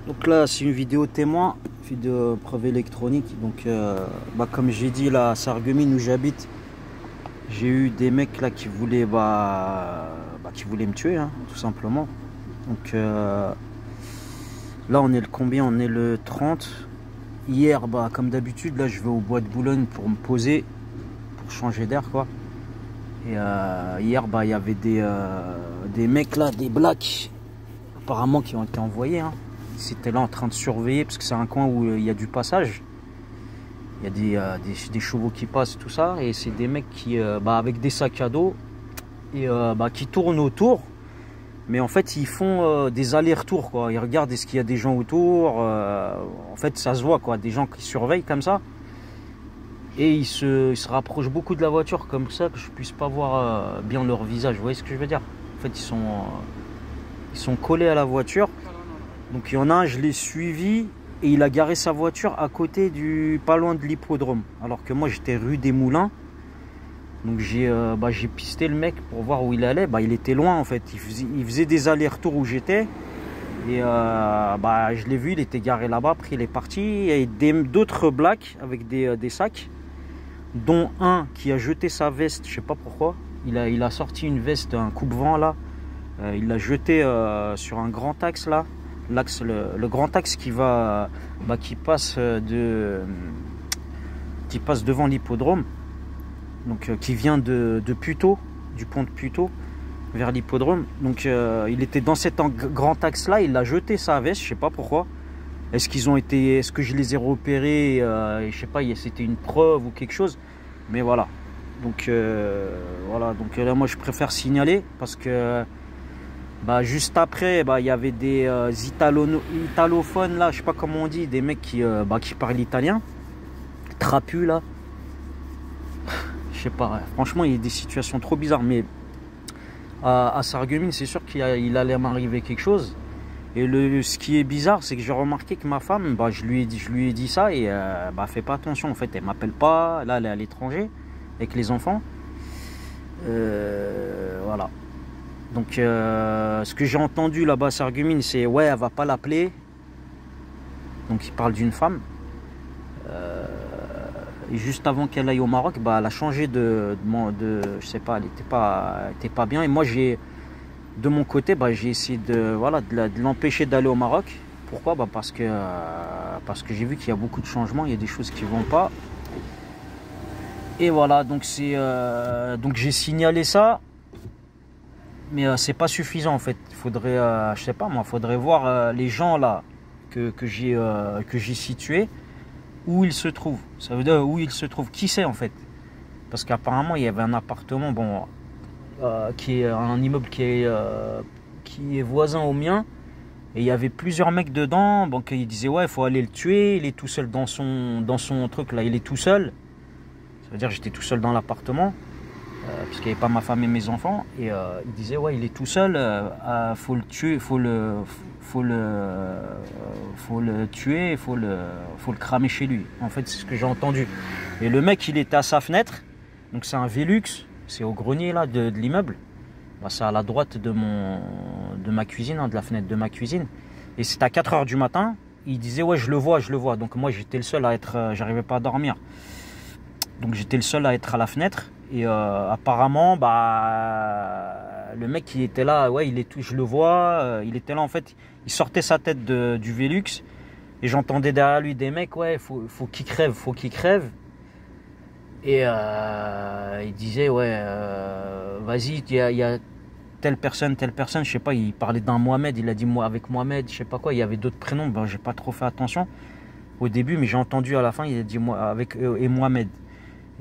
Donc là, c'est une vidéo témoin, vidéo preuve électronique. Donc, comme j'ai dit, là, à Sarreguemines où j'habite, j'ai eu des mecs là qui voulaient, qui voulaient me tuer, hein, tout simplement. Donc là, on est le combien? On est le 30. Hier, comme d'habitude, là, je vais au bois de Boulogne pour me poser, pour changer d'air, quoi. Et hier, il y avait des mecs là, des blacks, apparemment, qui ont été envoyés, hein. Ils étaient là en train de surveiller parce que c'est un coin où il y a du passage. Il y a des chevaux qui passent, tout ça. Et c'est des mecs qui, avec des sacs à dos et qui tournent autour. Mais en fait, ils font des allers-retours, quoi. Ils regardent est-ce qu'il y a des gens autour. En fait, ça se voit, quoi. Des gens qui surveillent comme ça. Et ils se rapprochent beaucoup de la voiture comme ça que je puisse pas voir bien leur visage. Vous voyez ce que je veux dire? En fait, ils sont collés à la voiture. Donc il y en a un, je l'ai suivi et il a garé sa voiture à côté pas loin de l'hippodrome. Alors que moi j'étais rue des Moulins. Donc j'ai pisté le mec pour voir où il allait. Il était loin en fait. Il faisait des allers-retours où j'étais. Et je l'ai vu, il était garé là-bas. Après il est parti. Et d'autres blacks avec des sacs. Dont un qui a jeté sa veste, je sais pas pourquoi. Il a sorti une veste, un coupe-vent là. Il l'a jeté sur un grand axe là. L'axe, le grand axe qui passe devant l'hippodrome, donc qui vient de Puteaux, du pont de Puteaux vers l'hippodrome. Donc il était dans cet grand axe là, il a jeté sa veste, je sais pas pourquoi. Est-ce que je les ai repérés et je sais pas, c'était une preuve ou quelque chose, mais voilà. Donc donc là moi je préfère signaler parce que juste après, il y avait des italophones là, je sais pas comment on dit, des mecs qui parlent italien, trapus là. Je sais pas, franchement, il y a des situations trop bizarres, mais à Sarreguemines, c'est sûr qu'il allait m'arriver quelque chose. Et ce qui est bizarre, c'est que j'ai remarqué que ma femme, je lui ai dit ça et fais pas attention, en fait, elle m'appelle pas, là, elle est à l'étranger avec les enfants. Voilà. Donc ce que j'ai entendu là-bas à Sarreguemines, c'est ouais, elle va pas l'appeler. Donc il parle d'une femme. Et juste avant qu'elle aille au Maroc, elle a changé de je sais pas, elle était pas bien. Et moi de mon côté, j'ai essayé de l'empêcher d'aller au Maroc. Pourquoi? Parce que j'ai vu qu'il y a beaucoup de changements, il y a des choses qui vont pas. Et voilà, donc donc j'ai signalé ça. Mais c'est pas suffisant en fait. Il faudrait, je sais pas moi, faudrait voir les gens là que j'ai situés, où ils se trouvent. Ça veut dire où ils se trouvent. Qui c'est en fait? Parce qu'apparemment il y avait un appartement, qui est un immeuble qui est voisin au mien, et il y avait plusieurs mecs dedans. Donc ils disaient ouais, il faut aller le tuer. Il est tout seul dans son truc là. Il est tout seul. Ça veut dire j'étais tout seul dans l'appartement. Parce qu'il n'y avait pas ma femme et mes enfants, et il disait ouais, il est tout seul, faut le tuer, faut le tuer, faut le cramer chez lui. En fait, c'est ce que j'ai entendu. Et le mec, il était à sa fenêtre, donc c'est un Velux, c'est au grenier là de l'immeuble. C'est à la droite de ma cuisine, hein, de la fenêtre de ma cuisine. Et c'est à 4 h du matin. Il disait ouais, je le vois. Donc moi, j'étais le seul à être, j'arrivais pas à dormir. Donc j'étais le seul à être à la fenêtre. Et apparemment, le mec il était là, ouais, je le vois, il était là en fait, il sortait sa tête du Velux et j'entendais derrière lui des mecs, ouais, faut qu'il crève. Et il disait, ouais, vas-y, il y a telle personne, je sais pas, il parlait d'un Mohamed, il a dit moi avec Mohamed, je sais pas quoi, il y avait d'autres prénoms, j'ai pas trop fait attention au début, mais j'ai entendu à la fin, il a dit moi avec et Mohamed.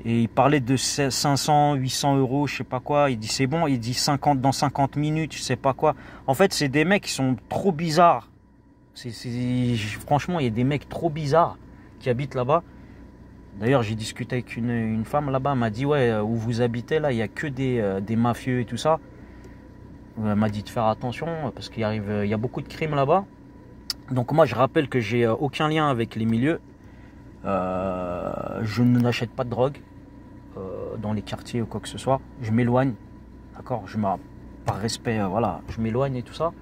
Et il parlait de 500, 800 euros, je sais pas quoi. Il dit c'est bon, il dit 50 minutes, je sais pas quoi. En fait, c'est des mecs qui sont trop bizarres. Franchement, il y a des mecs trop bizarres qui habitent là-bas. D'ailleurs, j'ai discuté avec une femme là-bas. Elle m'a dit ouais, où vous habitez là, il y a que des mafieux et tout ça. Elle m'a dit de faire attention parce il y a beaucoup de crimes là-bas. Donc moi, je rappelle que j'ai aucun lien avec les milieux. Je n'achète pas de drogue dans les quartiers ou quoi que ce soit. Je m'éloigne, d'accord, par respect, je m'éloigne et tout ça.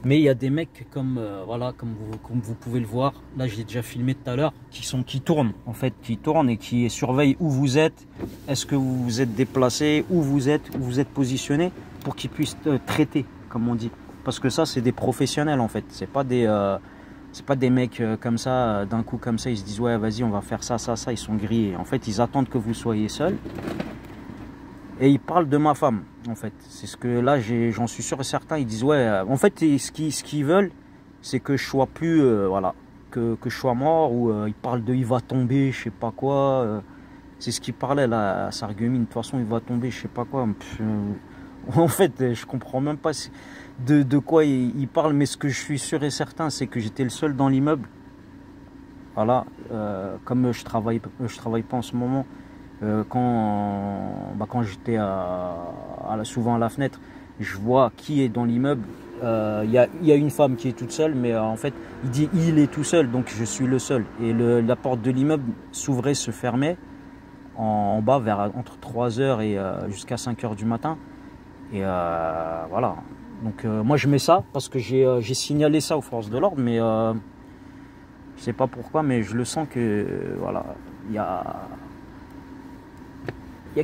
Mais il y a des mecs comme voilà, comme vous pouvez le voir, là je l'ai déjà filmé tout à l'heure, qui tournent en fait, qui tournent et qui surveillent où vous êtes, est-ce que vous vous êtes déplacé, où vous êtes positionné, pour qu'ils puissent traiter, comme on dit. Parce que ça, c'est des professionnels en fait, c'est pas des mecs comme ça, d'un coup comme ça, ils se disent ouais vas-y on va faire ça, ils sont grillés. En fait, ils attendent que vous soyez seul. Et ils parlent de ma femme, en fait. C'est ce que là, j'en suis sûr et certain. Ils disent, ouais, en fait, ce qu'ils veulent, c'est que je sois plus, voilà, que je sois mort, ou ils parlent de il va tomber, je sais pas quoi. C'est ce qu'ils parlaient là, à Sarreguemines. De toute façon, il va tomber, je sais pas quoi. En fait, je comprends même pas de quoi ils parlent, mais ce que je suis sûr et certain, c'est que j'étais le seul dans l'immeuble. Voilà, comme je travaille pas en ce moment. Quand j'étais souvent à la fenêtre, je vois qui est dans l'immeuble. Il y a une femme qui est toute seule, mais en fait, il dit il est tout seul, donc je suis le seul. Et la porte de l'immeuble s'ouvrait, se fermait en bas entre 3h et jusqu'à 5h du matin. Et voilà. Donc moi je mets ça parce que j'ai signalé ça aux forces de l'ordre, mais je sais pas pourquoi, mais je le sens que voilà, il y a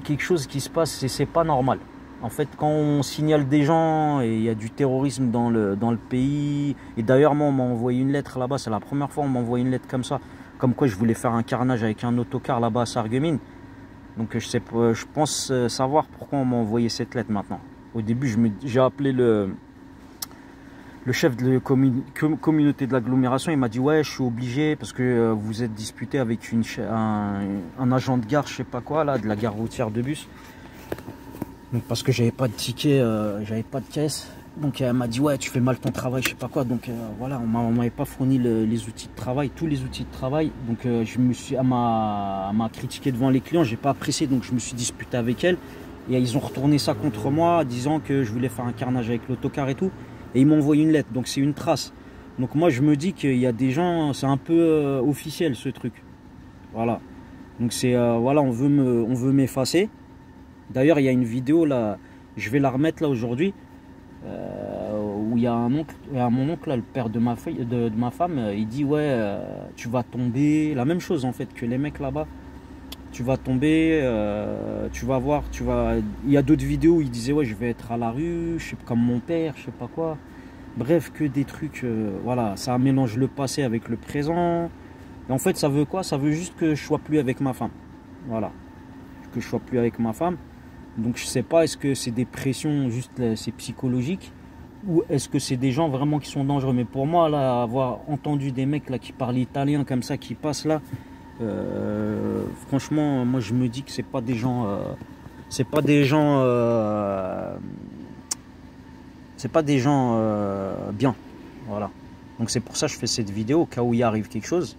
quelque chose qui se passe et c'est pas normal. En fait, quand on signale des gens et il y a du terrorisme dans le pays, et d'ailleurs moi on m'a envoyé une lettre là-bas, c'est la première fois on m'a envoyé une lettre comme ça, comme quoi je voulais faire un carnage avec un autocar là-bas à Sarreguemines. Donc je pense savoir pourquoi on m'a envoyé cette lettre maintenant. Au début j'ai appelé le chef de la communauté de l'agglomération, il m'a dit ouais je suis obligé parce que vous êtes disputé avec un agent de gare, je sais pas quoi là, de la gare routière de bus. Donc parce que j'avais pas de ticket, j'avais pas de caisse. Donc elle m'a dit ouais tu fais mal ton travail, je sais pas quoi. Donc voilà, on m'avait pas fourni les outils de travail, tous les outils de travail. Donc elle m'a critiqué devant les clients, j'ai pas apprécié, donc je me suis disputé avec elle. Et ils ont retourné ça contre moi, disant que je voulais faire un carnage avec l'autocar et tout. Et ils m'ont envoyé une lettre, donc c'est une trace. Donc moi je me dis qu'il y a des gens, c'est un peu officiel ce truc. Voilà. Donc c'est voilà, on veut m'effacer. D'ailleurs il y a une vidéo là, je vais la remettre là aujourd'hui, où il y a mon oncle là, le père de ma femme, il dit ouais tu vas tomber, la même chose en fait que les mecs là-bas. Tu vas tomber, tu vas voir, il y a d'autres vidéos où il disait ouais je vais être à la rue, je sais comme mon père, je sais pas quoi. Bref, que des trucs, voilà, ça mélange le passé avec le présent. Et en fait, ça veut quoi? Ça veut juste que je sois plus avec ma femme. Voilà, que je sois plus avec ma femme. Donc je sais pas, est-ce que c'est des pressions, juste c'est psychologique, ou est-ce que c'est des gens vraiment qui sont dangereux? Mais pour moi, là, avoir entendu des mecs là qui parlent italien comme ça, qui passent là, franchement moi je me dis que c'est pas des gens bien, voilà. Donc c'est pour ça que je fais cette vidéo au cas où il arrive quelque chose.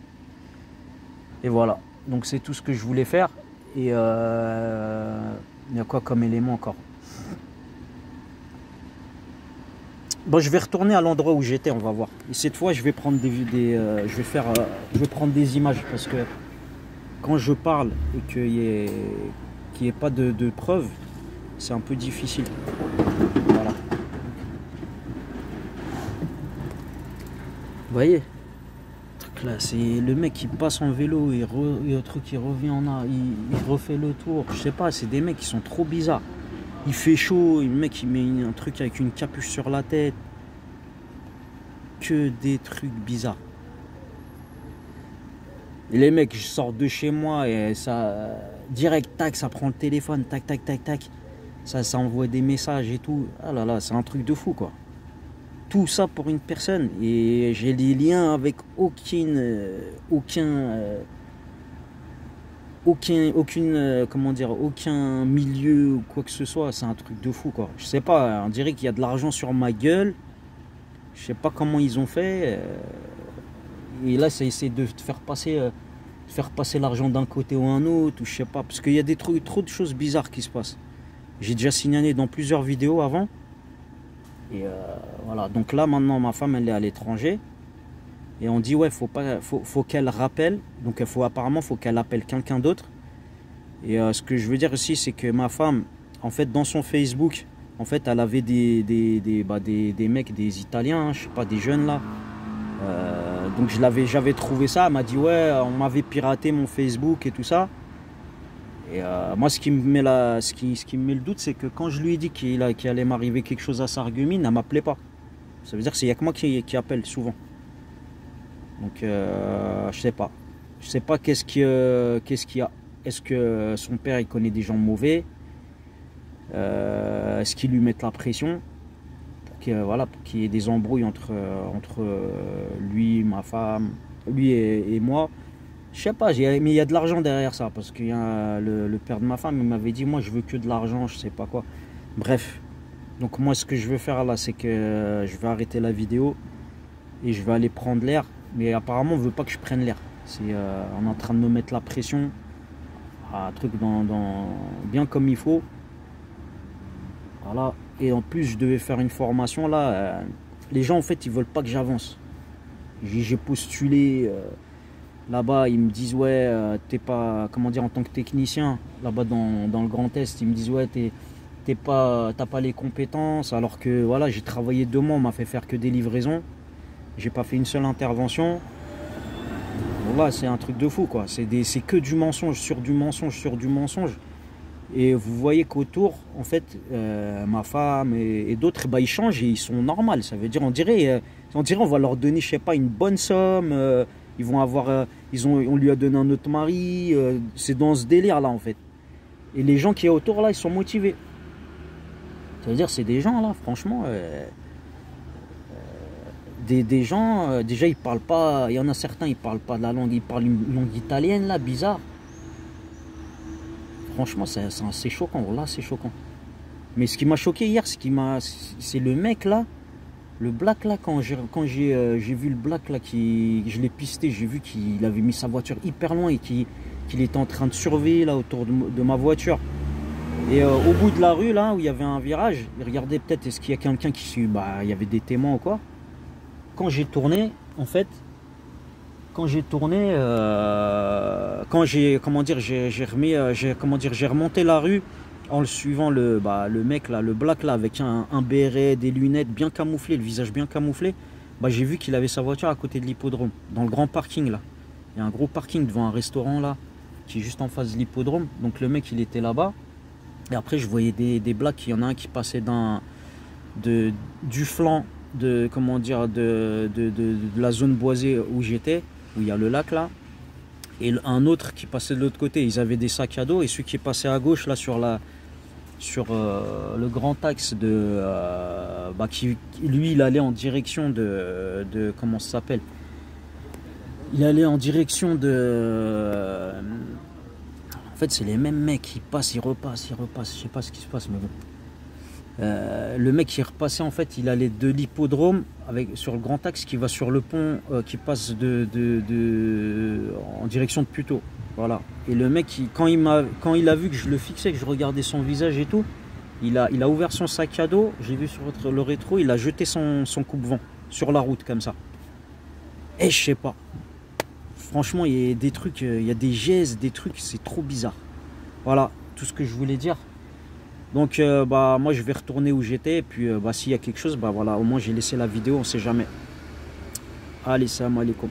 Et voilà, donc c'est tout ce que je voulais faire. Et il y a quoi comme élément encore? Bon, je vais retourner à l'endroit où j'étais, on va voir. Et cette fois je vais prendre je vais prendre des images, parce que quand je parle et qu'il n'y ait pas de preuves, c'est un peu difficile. Voilà. Vous voyez, là, c'est le mec qui passe en vélo et le truc il revient il refait le tour. Je sais pas, c'est des mecs qui sont trop bizarres. Il fait chaud, le mec il met un truc avec une capuche sur la tête. Que des trucs bizarres. Et les mecs, je sors de chez moi et ça, direct, tac, ça prend le téléphone, tac, tac, tac, tac. Ça envoie des messages et tout. Ah là là, c'est un truc de fou, quoi. Tout ça pour une personne. Et j'ai des liens avec aucun milieu ou quoi que ce soit. C'est un truc de fou, quoi. Je sais pas, on dirait qu'il y a de l'argent sur ma gueule. Je sais pas comment ils ont fait. Et là, ça essaie de faire passer l'argent d'un côté ou un autre, ou je sais pas, parce qu'il y a trop de choses bizarres qui se passent. J'ai déjà signalé dans plusieurs vidéos avant. Et voilà, donc là maintenant ma femme elle est à l'étranger. Et on dit ouais, faut qu'elle rappelle. Donc apparemment faut qu'elle appelle quelqu'un d'autre. Et ce que je veux dire aussi, c'est que ma femme, en fait dans son Facebook, En fait, elle avait des mecs, des Italiens, hein, je sais pas, des jeunes là. Donc j'avais trouvé ça. Elle m'a dit ouais, on m'avait piraté mon Facebook et tout ça. Et moi, ce qui me met le doute, c'est que quand je lui ai dit qu'il allait m'arriver quelque chose à Sarreguemines, elle m'appelait pas. Ça veut dire qu'il n'y a que moi qui appelle souvent. Donc je sais pas. Je sais pas qu'est-ce qu'il y a. Est-ce que son père il connaît des gens mauvais? Est-ce qu'ils lui mettent la pression pour qu'il y ait des embrouilles entre lui, ma femme, lui et moi? Je sais pas, mais il y a de l'argent derrière ça, parce que le père de ma femme, il m'avait dit, moi je veux que de l'argent, je sais pas quoi. Bref, donc moi ce que je veux faire là, c'est que je vais arrêter la vidéo et je vais aller prendre l'air. Mais apparemment on veut pas que je prenne l'air. On est en train de me mettre la pression, un truc bien comme il faut. Voilà. Et en plus je devais faire une formation là. Les gens en fait ils veulent pas que j'avance. J'ai postulé. Là-bas, ils me disent, ouais, t'es pas, comment dire, en tant que technicien, là-bas dans le Grand Est, ils me disent, ouais, t'as pas les compétences, alors que, voilà, j'ai travaillé 2 mois, on m'a fait faire que des livraisons, j'ai pas fait une seule intervention. Bon, là, c'est un truc de fou, quoi, c'est que du mensonge sur du mensonge sur du mensonge. Et vous voyez qu'autour, en fait, ma femme et d'autres, bah, ils changent et ils sont normaux. Ça veut dire, on dirait on va leur donner, je sais pas, une bonne somme. Ils vont avoir, on lui a donné un autre mari. C'est dans ce délire là, en fait. Et les gens qui sont autour là, ils sont motivés. Ça veut dire, c'est des gens là, franchement, des gens. Déjà, ils parlent pas. Il y en a certains, ils parlent pas de la langue. Ils parlent une langue italienne là, bizarre. Franchement, c'est choquant. Là, c'est choquant. Mais ce qui m'a choqué hier, c'est le mec là. Le black là, quand j'ai vu le black là, je l'ai pisté, j'ai vu qu'il avait mis sa voiture hyper loin et qu'il était en train de surveiller là autour de ma voiture. Et au bout de la rue là, où il y avait un virage, il regardait peut-être est-ce qu'il y a quelqu'un qui suit. Bah, il y avait des témoins ou quoi. Quand j'ai tourné, en fait, quand j'ai remonté la rue en le suivant le mec là, le black là, avec un béret, des lunettes bien camouflées, le visage bien camouflé, bah, j'ai vu qu'il avait sa voiture à côté de l'hippodrome, dans le grand parking là. Il y a un gros parking devant un restaurant là, qui est juste en face de l'hippodrome. Donc le mec il était là-bas. Et après je voyais des blacks, il y en a un qui passait du flanc de la zone boisée où j'étais, où il y a le lac là. Et un autre qui passait de l'autre côté, ils avaient des sacs à dos. Et celui qui est passé à gauche là sur le grand axe lui il allait en direction de comment ça s'appelle, il allait en direction en fait c'est les mêmes mecs, ils passent, ils repassent, je sais pas ce qui se passe mais bon. Le mec qui est repassé, en fait il allait de l'hippodrome sur le grand axe qui va sur le pont qui passe en direction de Puteaux. Voilà. Et le mec, quand il a vu que je le fixais, que je regardais son visage et tout, il a ouvert son sac à dos, j'ai vu sur le rétro, il a jeté son coupe-vent sur la route comme ça. Et je sais pas. Franchement, il y a des trucs, il y a des gestes, des trucs, c'est trop bizarre. Voilà, tout ce que je voulais dire. Donc moi je vais retourner où j'étais, et puis s'il y a quelque chose, voilà, au moins j'ai laissé la vidéo, on sait jamais. Allez, salam alaikum.